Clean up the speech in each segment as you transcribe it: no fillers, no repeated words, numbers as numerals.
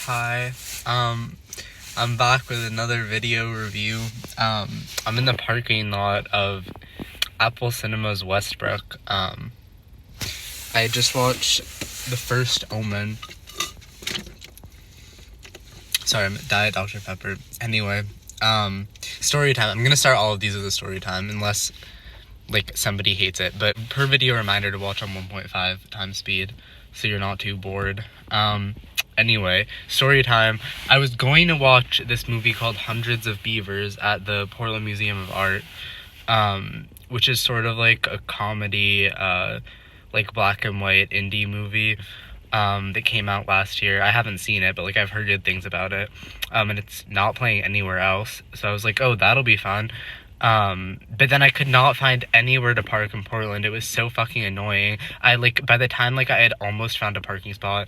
Hi, I'm back with another video review. I'm in the parking lot of Apple Cinemas Westbrook. I just watched the first Omen. Sorry, I'm Diet Dr. Pepper. Anyway, story time. I'm gonna start all of these with a story time, unless, somebody hates it. But per video reminder to watch on 1.5 times speed, so you're not too bored. Anyway, story time. I was going to watch this movie called Hundreds of Beavers at the Portland Museum of Art, which is sort of like a comedy, black and white indie movie, that came out last year. I haven't seen it, but, I've heard good things about it, and it's not playing anywhere else, so I was like, oh, that'll be fun. But then I could not find anywhere to park in Portland. It was so fucking annoying. By the time, I had almost found a parking spot,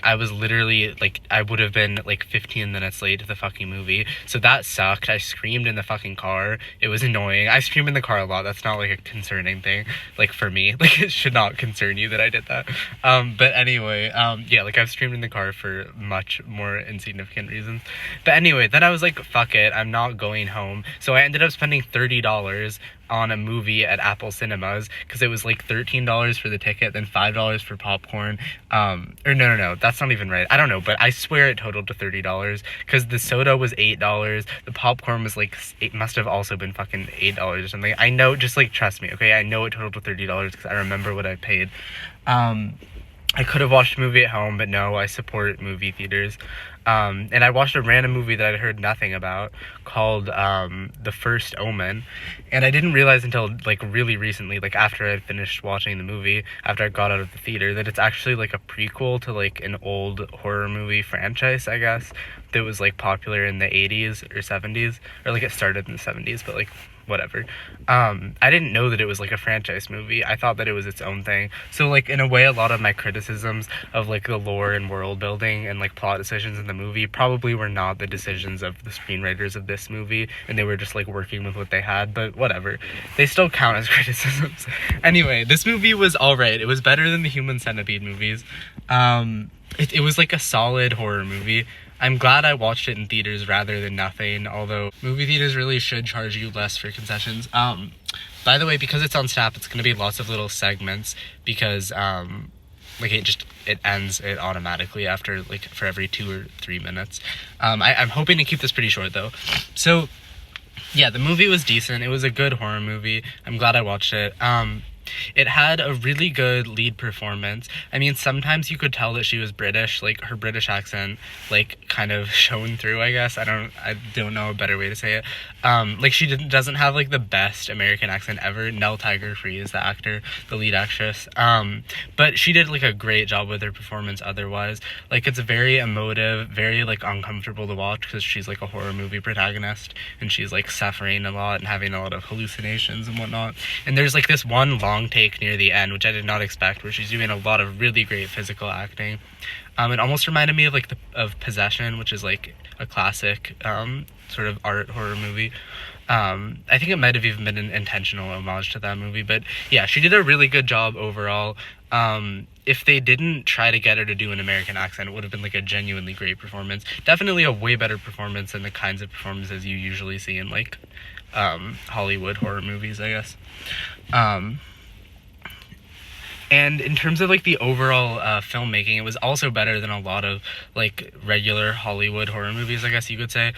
I was literally, I would have been, 15 minutes late to the fucking movie. So that sucked. I screamed in the fucking car. It was annoying. I scream in the car a lot. That's not, a concerning thing, for me. It should not concern you that I did that. But anyway, yeah, I've screamed in the car for much more insignificant reasons. But anyway, then I was like, fuck it, I'm not going home. So I ended up spending $30 on a movie at Apple Cinemas, because it was $13 for the ticket, then $5 for popcorn. Or no, that's not even right. I don't know, but I swear it totaled to $30, because the soda was $8. The popcorn was it must have also been fucking $8 or something. I know, just trust me, okay? I know it totaled to $30 because I remember what I paid. I could have watched a movie at home, but no, I support movie theaters. And I watched a random movie that I'd heard nothing about called The First Omen. And I didn't realize until really recently, after I'd finished watching the movie, after I got out of the theater, that it's actually a prequel to an old horror movie franchise, I guess, that was popular in the 80s or 70s, or it started in the 70s, but whatever. I didn't know that it was a franchise movie. I thought that it was its own thing. So in a way, a lot of my criticisms of the lore and world building and plot decisions in the movie probably were not the decisions of the screenwriters of this movie, and they were just working with what they had. But whatever, they still count as criticisms. Anyway, this movie was alright. It was better than the Human Centipede movies. It was a solid horror movie. I'm glad I watched it in theaters rather than nothing, although movie theaters really should charge you less for concessions. By the way, because it's on Snap, it's going to be lots of little segments, because, it ends it automatically after, for every 2 or 3 minutes. I'm hoping to keep this pretty short, though. So, yeah, the movie was decent. It was a good horror movie. I'm glad I watched it. It had a really good lead performance. I mean, sometimes you could tell that she was British, her British accent, kind of shone through, I guess. I don't know a better way to say it. She doesn't have, the best American accent ever. Nell Tiger-Free is the actor, the lead actress. But she did, a great job with her performance otherwise. It's very emotive, very, uncomfortable to watch, because she's, a horror movie protagonist, and she's, suffering a lot and having a lot of hallucinations and whatnot. And there's, this one long take near the end, which I did not expect, where she's doing a lot of really great physical acting. It almost reminded me of of Possession, which is a classic sort of art horror movie. I think it might have even been an intentional homage to that movie, but yeah, she did a really good job overall. If they didn't try to get her to do an American accent, it would have been a genuinely great performance. Definitely a way better performance than the kinds of performances you usually see in Hollywood horror movies, I guess. And in terms of the overall filmmaking, it was also better than a lot of regular Hollywood horror movies, I guess you could say.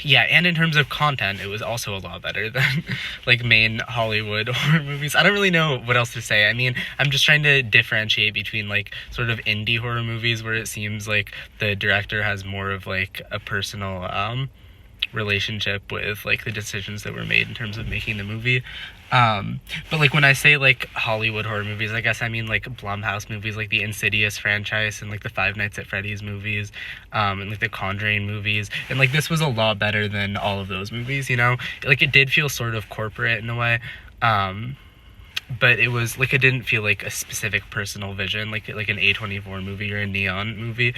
Yeah, and in terms of content, it was also a lot better than main Hollywood horror movies. I don't really know what else to say. I mean, I'm just trying to differentiate between sort of indie horror movies, where it seems the director has more of a personal relationship with the decisions that were made in terms of making the movie. But when I say Hollywood horror movies, I guess I mean Blumhouse movies, the Insidious franchise, and the Five Nights at Freddy's movies, and the Conjuring movies. And this was a lot better than all of those movies, you know? It did feel sort of corporate in a way. But it was it didn't feel a specific personal vision, like an A24 movie or a Neon movie.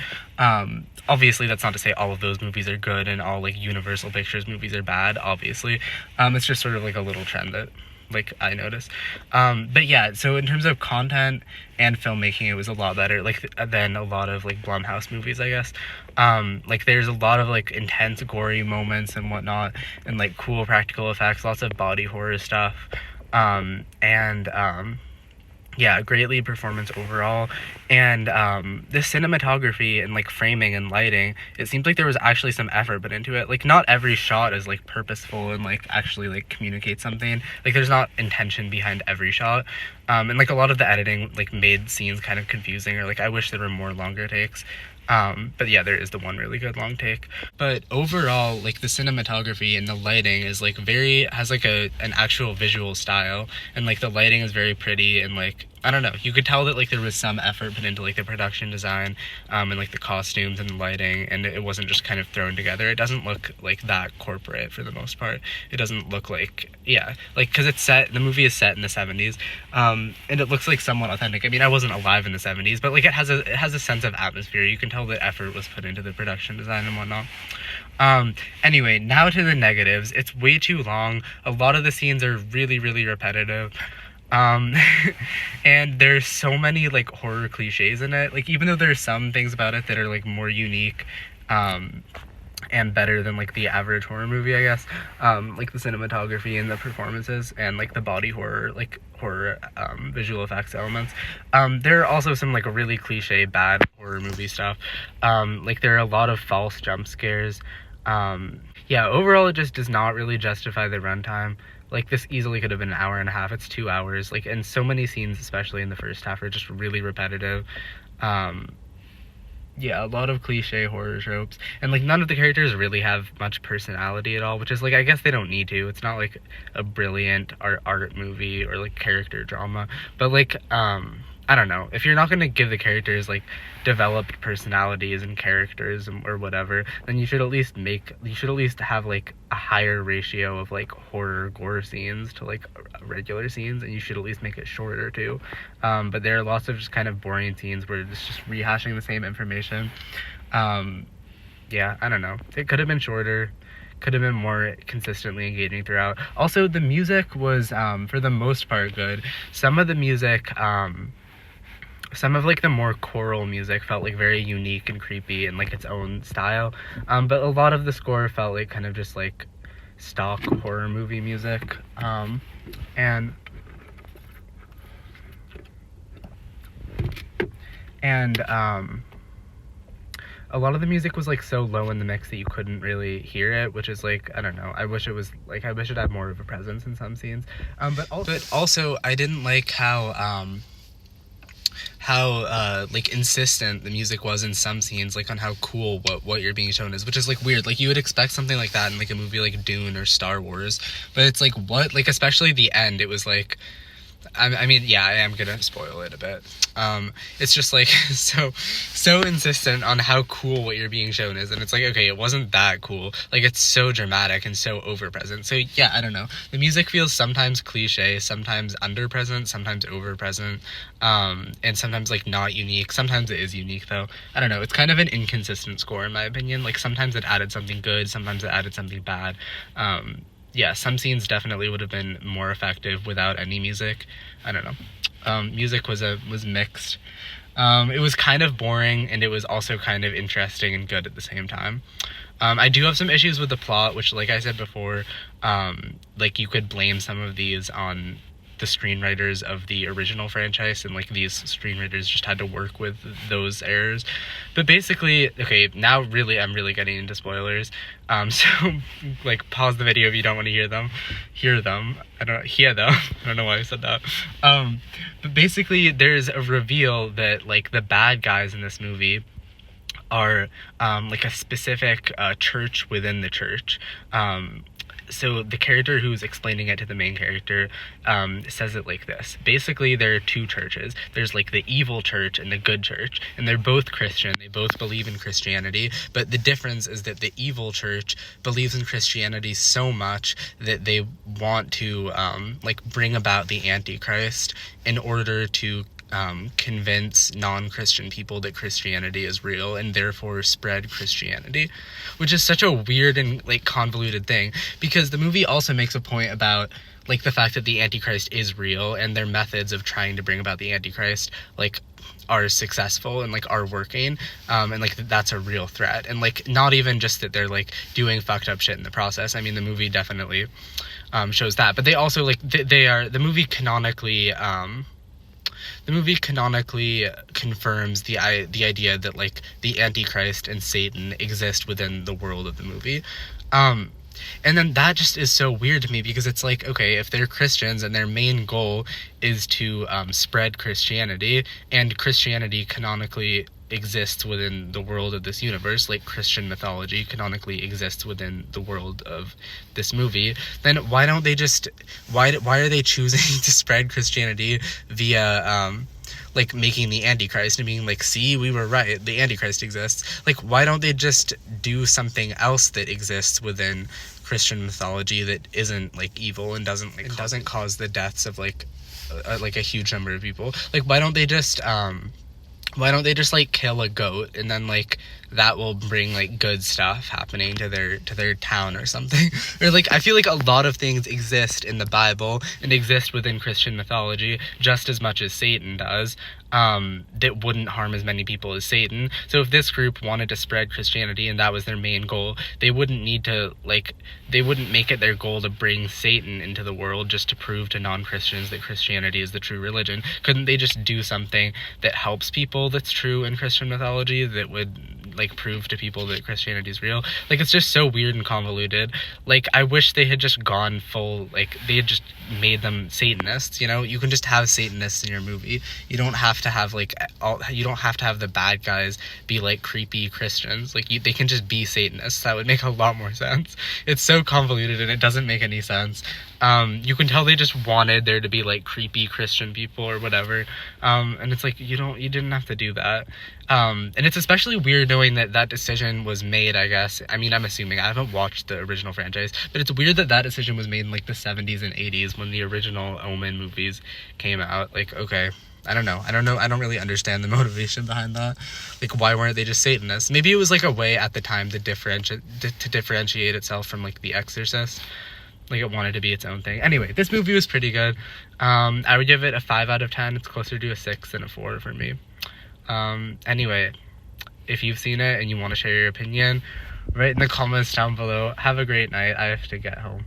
Obviously, that's not to say all of those movies are good and all Universal Pictures movies are bad, obviously. It's just sort of a little trend that like I noticed. But yeah, so in terms of content and filmmaking, it was a lot better, like than a lot of like Blumhouse movies, I guess. Like there's a lot of like intense, gory moments and whatnot, and like cool practical effects, lots of body horror stuff, and yeah, great lead performance overall. And the cinematography and like framing and lighting, it seems like there was actually some effort put into it. Like not every shot is like purposeful and like actually like communicates something. Like there's not intention behind every shot. And like a lot of the editing like made scenes kind of confusing, or like I wish there were more longer takes. But yeah, there is the one really good long take. But overall, like the cinematography and the lighting is like has like an actual visual style, and like the lighting is very pretty, and like I don't know, you could tell that like there was some effort put into like the production design, and like the costumes and the lighting, and it wasn't just kind of thrown together. It doesn't look like that corporate for the most part. It doesn't look like, yeah, like because the movie is set in the 70s, and it looks like somewhat authentic. I mean, I wasn't alive in the 70s, but like it has a sense of atmosphere. You can tell that effort was put into the production design and whatnot. Anyway, now to the negatives. It's way too long. A lot of the scenes are really, really repetitive. And there's so many like horror cliches in it. Like even though there's some things about it that are like more unique, and better than like the average horror movie, I guess. Like the cinematography and the performances and like the body horror visual effects elements. There are also some like really cliche bad horror movie stuff. Like there are a lot of false jump scares. Yeah, overall it just does not really justify the runtime. Like this easily could have been an hour and a half. It's 2 hours. Like, and so many scenes, especially in the first half, are just really repetitive. Yeah, a lot of cliche horror tropes, and like none of the characters really have much personality at all, which is like I guess they don't need to. It's not like a brilliant art movie or like character drama, but like I don't know, if you're not going to give the characters like developed personalities and characters or whatever, then you should at least have like a higher ratio of like horror gore scenes to like regular scenes, and you should at least make it shorter too. But there are lots of just kind of boring scenes where it's just rehashing the same information. Yeah, I don't know, it could have been shorter, could have been more consistently engaging throughout. Also, the music was for the most part good. Some of the music, some of like the more choral music felt like very unique and creepy in like its own style, but a lot of the score felt like kind of just like stock horror movie music, and a lot of the music was like so low in the mix that you couldn't really hear it, which is like, I don't know, I wish it had more of a presence in some scenes. But also I didn't like how like insistent the music was in some scenes, like on how cool what you're being shown is, which is like weird. Like you would expect something like that in like a movie like Dune or Star Wars, but it's like, what? Like especially the end, it was like, I mean, yeah, I am gonna spoil it a bit. It's just like so insistent on how cool what you're being shown is, and it's like, okay, it wasn't that cool. Like it's so dramatic and so overpresent. So yeah, I don't know. The music feels sometimes cliche, sometimes underpresent, sometimes overpresent, and sometimes like not unique. Sometimes it is unique though. I don't know. It's kind of an inconsistent score in my opinion. Like sometimes it added something good, sometimes it added something bad. Yeah, some scenes definitely would have been more effective without any music. I don't know. Music was mixed. It was kind of boring, and it was also kind of interesting and good at the same time. I do have some issues with the plot, which, like I said before, like you could blame some of these on the screenwriters of the original franchise, and like these screenwriters just had to work with those errors. But basically, okay, now really I'm really getting into spoilers, so like pause the video if you don't want to hear them. I don't know why I said that. But basically there's a reveal that like the bad guys in this movie are like a specific church within the church. So the character who's explaining it to the main character says it like this. Basically, there are two churches. There's like the evil church and the good church, and they're both Christian. They both believe in Christianity, but the difference is that the evil church believes in Christianity so much that they want to like bring about the Antichrist in order to convince non-Christian people that Christianity is real and therefore spread Christianity, which is such a weird and like convoluted thing, because the movie also makes a point about like the fact that the Antichrist is real and their methods of trying to bring about the Antichrist like are successful and like are working, and like that's a real threat, and like not even just that they're like doing fucked up shit in the process. I mean, the movie definitely shows that, but they also like they are the movie canonically confirms the idea that like the Antichrist and Satan exist within the world of the movie. And then that just is so weird to me, because it's like, okay, if they're Christians and their main goal is to spread Christianity, and Christianity canonically exists within the world of this universe, like Christian mythology canonically exists within the world of this movie, then why don't they just why are they choosing to spread Christianity via like making the Antichrist and being like, see, we were right, the Antichrist exists? Like, why don't they just do something else that exists within Christian mythology that isn't like evil and doesn't cause the deaths of like a huge number of people? Like, why don't they just like kill a goat, and then like that will bring like good stuff happening to their town or something? Or like, I feel like a lot of things exist in the Bible and exist within Christian mythology just as much as Satan does, that wouldn't harm as many people as Satan. So if this group wanted to spread Christianity and that was their main goal, they wouldn't make it their goal to bring Satan into the world just to prove to non-Christians that Christianity is the true religion. Couldn't they just do something that helps people that's true in Christian mythology, that would like prove to people that Christianity is real? Like, it's just so weird and convoluted. Like, I wish they had just gone full, like they had just made them Satanists. You know, you can just have Satanists in your movie. You don't have to have like you don't have to have the bad guys be like creepy Christians. Like, they can just be Satanists. That would make a lot more sense. It's so convoluted and it doesn't make any sense. You can tell they just wanted there to be like creepy Christian people or whatever, and it's like, you didn't have to do that. And it's especially weird knowing that decision was made, I guess. I mean, I'm assuming, I haven't watched the original franchise, but it's weird that decision was made in like the 70s and 80s when the original Omen movies came out. Like, okay, I don't know. I don't really understand the motivation behind that. Like, why weren't they just Satanists? Maybe it was like a way at the time to differentiate itself from like The Exorcist. Like, it wanted to be its own thing. Anyway, this movie was pretty good. I would give it a 5 out of 10. It's closer to a 6 than a 4 for me. Anyway, if you've seen it and you want to share your opinion, write in the comments down below. Have a great night. I have to get home.